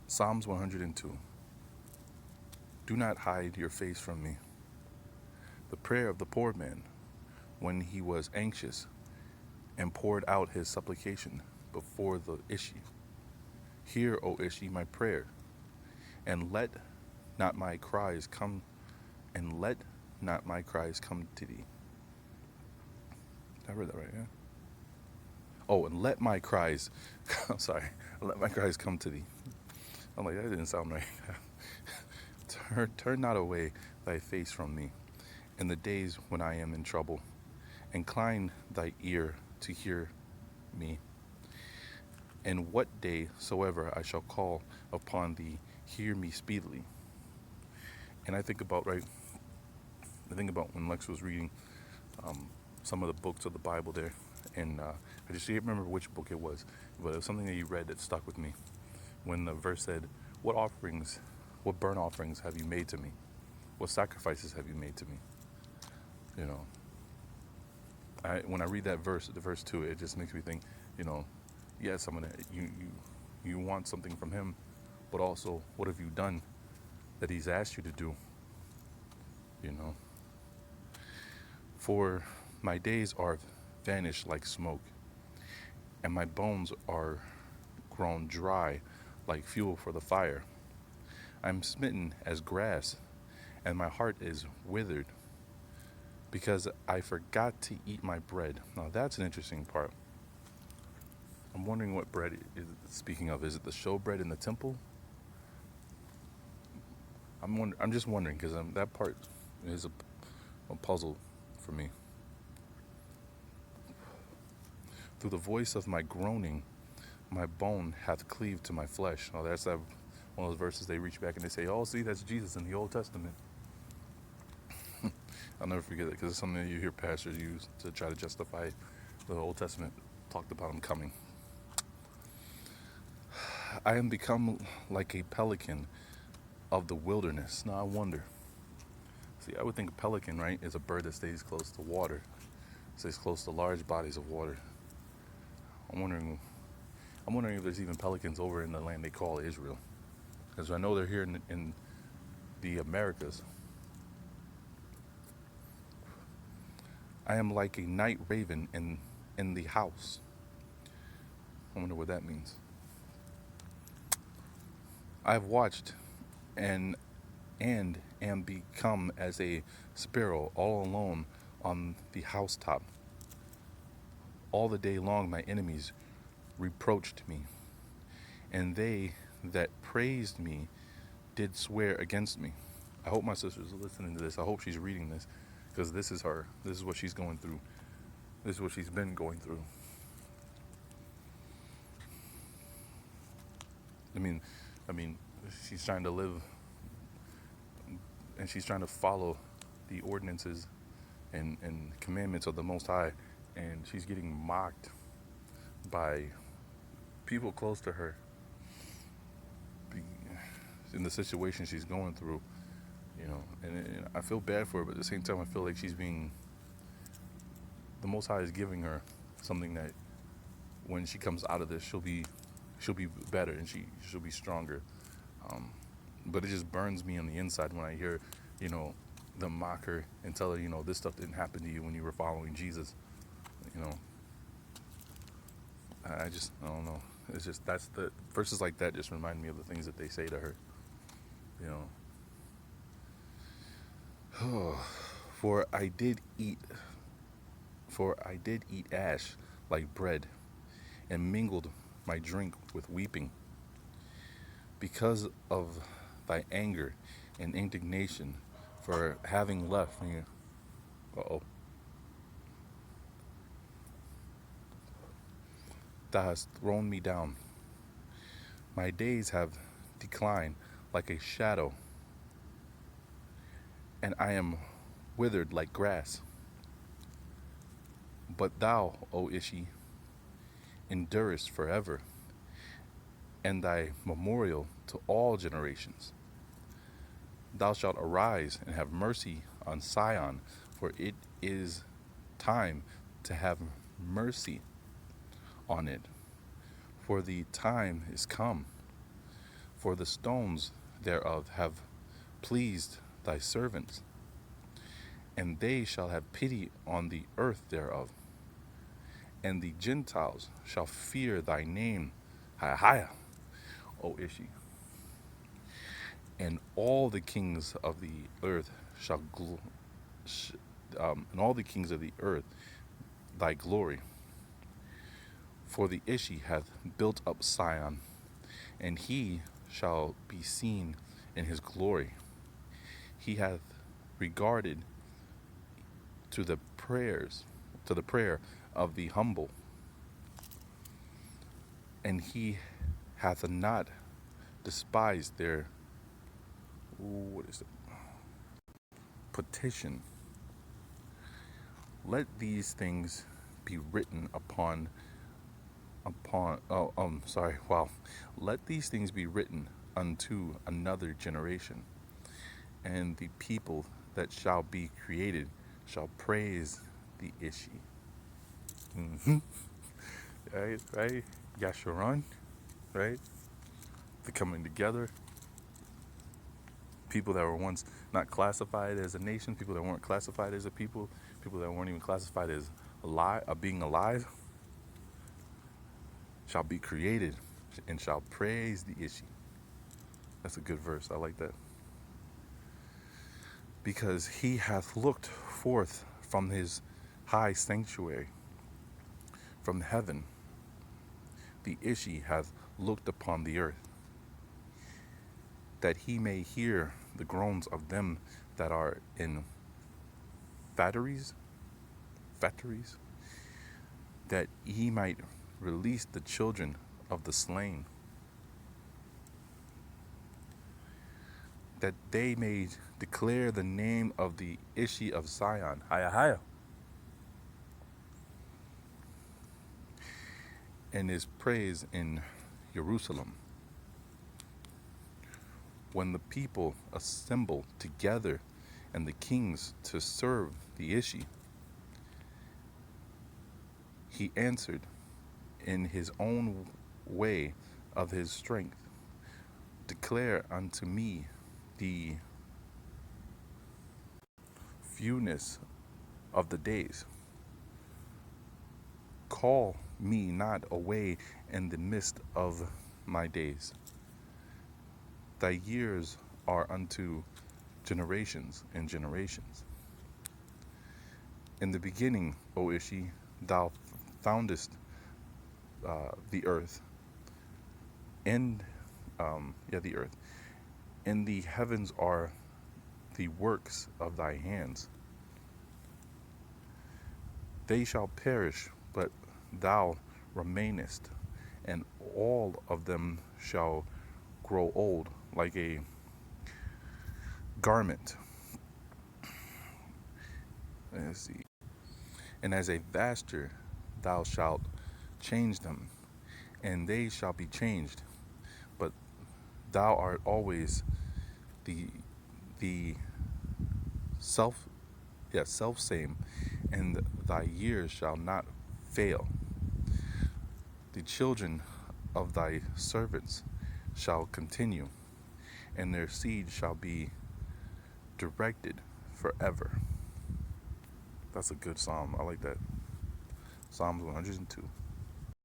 Psalms 102. Do not hide your face from me. The prayer of the poor man when he was anxious and poured out his supplication before the Ishi. Hear, O Ishi, my prayer, and let not my cries come and let not my cries come to thee. I read that right, yeah? Oh, and let my cries I'm sorry, let my cries come to thee. I'm like, that didn't sound right. Turn not away thy face from me in the days when I am in trouble. Incline thy ear to hear me. And what day soever I shall call upon thee, hear me speedily. And I think about when Lex was reading um, some of the books of the Bible there, and I just can't remember which book it was, but it was something that you read that stuck with me. When the verse said, what burnt offerings have you made to me? What sacrifices have you made to me? You know, when I read that verse, the verse 2, it just makes me think, you know, yes, you want something from him, but also, what have you done that he's asked you to do? You know, for my days are vanished like smoke, and my bones are grown dry like fuel for the fire. I'm smitten as grass, and my heart is withered, because I forgot to eat my bread. Now that's an interesting part. I'm wondering what bread is speaking of. Is it the showbread in the temple? I'm just wondering because that part is a puzzle for me. Through the voice of my groaning, my bone hath cleaved to my flesh. Oh, that's that one of those verses they reach back and they say, "Oh, see, that's Jesus in the Old Testament." I'll never forget it because it's something that you hear pastors use to try to justify the Old Testament talked about him coming. I am become like a pelican of the wilderness. Now I wonder. See, I would think a pelican, right, is a bird that stays close to water, stays close to large bodies of water. I'm wondering. I'm wondering if there's even pelicans over in the land they call Israel, because I know they're here in the Americas. I am like a night raven in the house. I wonder what that means. I've watched and and am become as a sparrow all alone on the housetop. All the day long my enemies reproached me, and they that praised me did swear against me. I hope my sister's listening to this. I hope she's reading this, because this is her. This is what she's going through. This is what she's been going through. I mean, I mean, she's trying to live and she's trying to follow the ordinances and commandments of the Most High, and she's getting mocked by people close to her in the situation she's going through, you know. And I feel bad for her, but at the same time, I feel like the Most High is giving her something that when she comes out of this, she'll be better and she'll be stronger. Um, but it just burns me on the inside when I hear, you know, them mock her and tell her, you know, this stuff didn't happen to you when you were following Jesus. You know, I don't know. It's just that's the verses like that just remind me of the things that they say to her. You know, for I did eat, for I did eat ash like bread, and mingled my drink with weeping, because of thy anger and indignation, for having left me. Uh-oh. Thou hast thrown me down. My days have declined like a shadow, and I am withered like grass. But thou, O Ishi, endurest forever, and thy memorial to all generations. Thou shalt arise and have mercy on Sion, for it is time to have mercy on it. For the time is come, For the stones thereof have pleased thy servants, and they shall have pity on the earth thereof. And the Gentiles shall fear thy name, Hiah, O Ishi. And all the kings of the earth shall and all the kings of the earth thy glory. For the Ishi hath built up Sion, and he shall be seen in his glory. He hath regarded to the prayer of the humble, and he hath not despised their petition. Let these things be written let these things be written unto another generation, and the people that shall be created shall praise the Ishi. Right? Yasharon, right? The coming together. People that were once not classified as a nation, people that weren't classified as a people, people that weren't even classified as being alive, shall be created and shall praise the Ishi. That's a good verse. I like that. Because he hath looked forth from his high sanctuary, from heaven. The Ishi hath looked upon the earth, that he may hear the groans of them that are in factories, that he might release the children of the slain, that they may declare the name of the Ishi of Zion, Hiah, and his praise in Jerusalem. When the people assemble together and the kings to serve the Ishi, he answered in his own way of his strength. Declare unto me the fewness of the days. Call me not away in the midst of my days. Thy years are unto generations and generations. In the beginning, O Ishi, thou foundest the earth, and the earth, and the heavens are the works of thy hands. They shall perish, but thou remainest, and all of them shall grow old like a garment. Let's see. And as a vesture thou shalt change them, and they shall be changed. But thou art always the self same, and thy years shall not fail. The children of thy servants shall continue, and their seed shall be directed forever. That's a good psalm. I like that. Psalms 102.